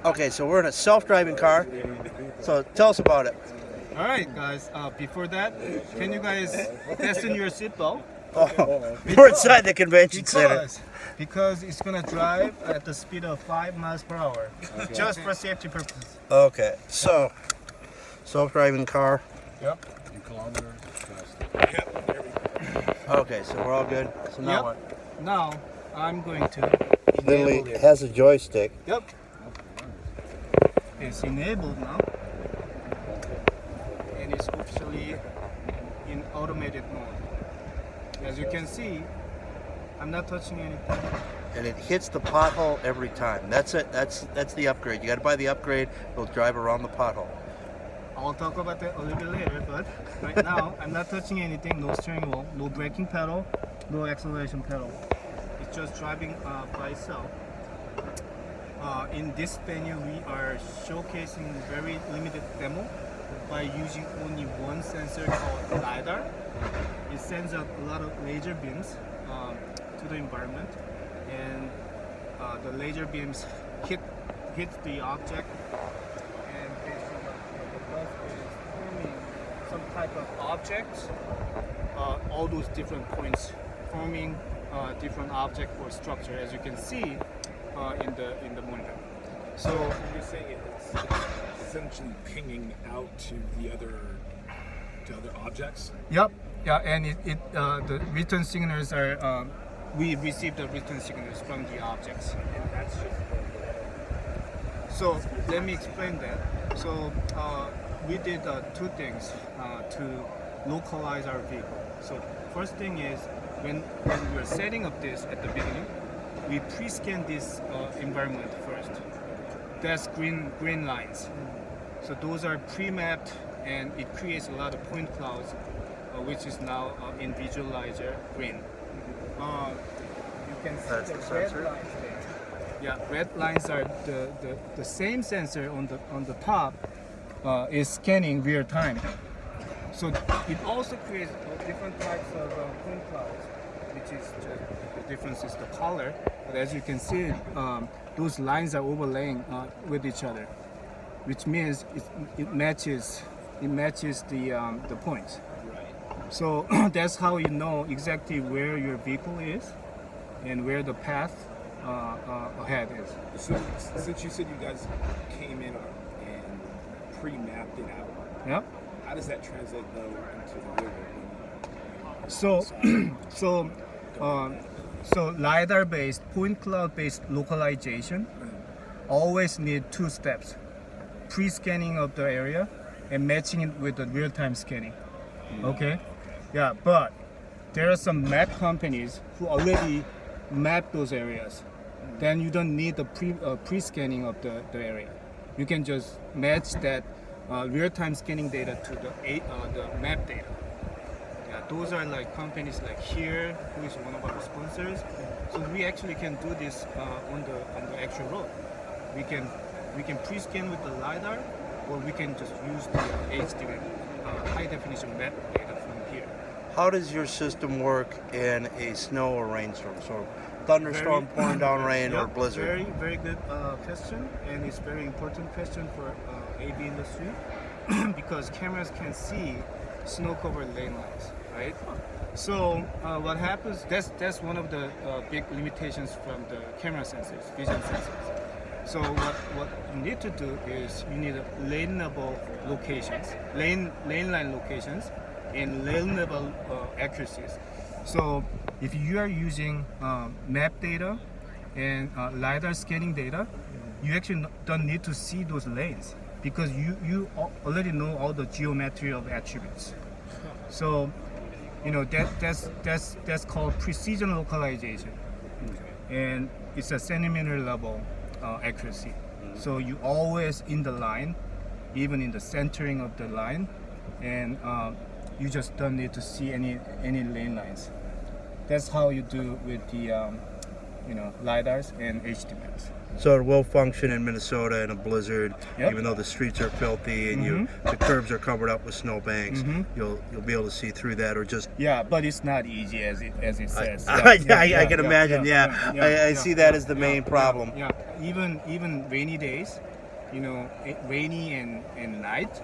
Okay, so we're in a self-driving car. So tell us about it. All right, guys. Before that, can you guys fasten your seatbelt? Oh, we're inside the convention center. Because it's gonna drive at the speed of 5 miles per hour, just for safety purposes. Okay, so self-driving car. Yep. In kilometers. Okay, so we're all good. So now Yep. what? Now I'm going to Literally enable it. has a joystick. Yep. It's enabled now, and it's officially in automated mode. As you can see, I'm not touching anything. And it hits the pothole every time. That's it. That's the upgrade. You got to buy the upgrade. It'll drive around the pothole. I'll talk about that a little bit later, but right now I'm not touching anything. No steering wheel, no braking pedal, no acceleration pedal. It's just driving by itself. In this venue, we are showcasing very limited demo by using only one sensor called LiDAR. It sends out a lot of laser beams to the environment, and the laser beams hit the object, and basically what it does is forming some type of objects, all those different points forming different object or structure, as you can see in the monitor. So You're saying it's essentially pinging out to other objects. yep, yeah, and the return signals are we receive the return signals from the objects. And that's just So let me explain that. So we did two things to localize our vehicle. So first thing is when we're setting up this at the beginning, we pre-scan this environment first. That's green lines. So those are pre-mapped, and it creates a lot of point clouds, which is now in visualizer green. You can see That's the the red sensor? lines there. Yeah, red lines are the same sensor on the top is scanning real time. So it also creates different types of point clouds, which is just the difference is the color. But as you can see, those lines are overlaying with each other, which means it matches the points. So that's how you know exactly where your vehicle is and where the path ahead is. So since you said you guys came in and pre-mapped it out, Yep. how does that translate though into the real world? So LiDAR-based, point cloud-based localization always need two steps: pre-scanning of the area and matching it with the real-time scanning. Okay, yeah, but there are some map companies who already map those areas. Then you don't need the pre-scanning of the area. You can just match that real-time scanning data to the map data. Yeah, those are like companies like here, who is one of our sponsors. So we actually can do this on the actual road. We can pre-scan with the LiDAR, or we can just use the HD high definition map data from here. How does your system work in a snow or rainstorm? So thunderstorm, pouring down rain, or Yep, blizzard? Very, very good question, and it's very important question for AV industry because cameras can see snow-covered lane lines, right? So what happens? That's one of the big limitations from the camera sensors, vision sensors. So what you need to do is you need lane-level locations, lane line locations, and lane-level accuracies. So if you are using map data and LiDAR scanning data, you actually don't need to see those lanes because you already know all the geometry of attributes. So you know that's called precision localization, and it's a centimeter level accuracy. So you always in the line, even in the centering of the line, and you just don't need to see any lane lines. That's how you do with the LiDARs and HD maps. So it will function in Minnesota in a blizzard, Yep. even though the streets are filthy and the curbs are covered up with snowbanks. You'll be able to see through that, or just. Yeah, but it's not easy as it says. I can imagine. I see that as the main problem. Yeah, even rainy days, rainy and night,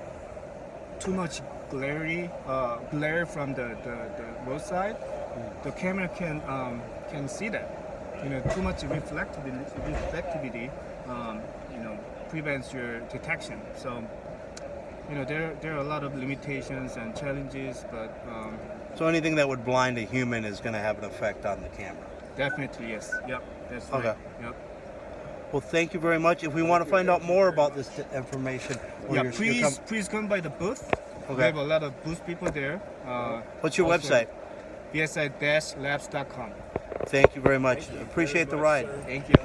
too much glare from the roadside, the camera can see that. Too much reflectivity, prevents your detection. So, there are a lot of limitations and challenges, but So anything that would blind a human is going to have an effect on the camera. definitely yes. Yep, that's Okay. right. Yep. Well, thank you very much. If we want to find out more about this information, or Yeah, your please come by the booth. We Okay. have a lot of booth people there. What's your also- website? bsi-labs.com. Thank you very much. Appreciate the ride. Thank you.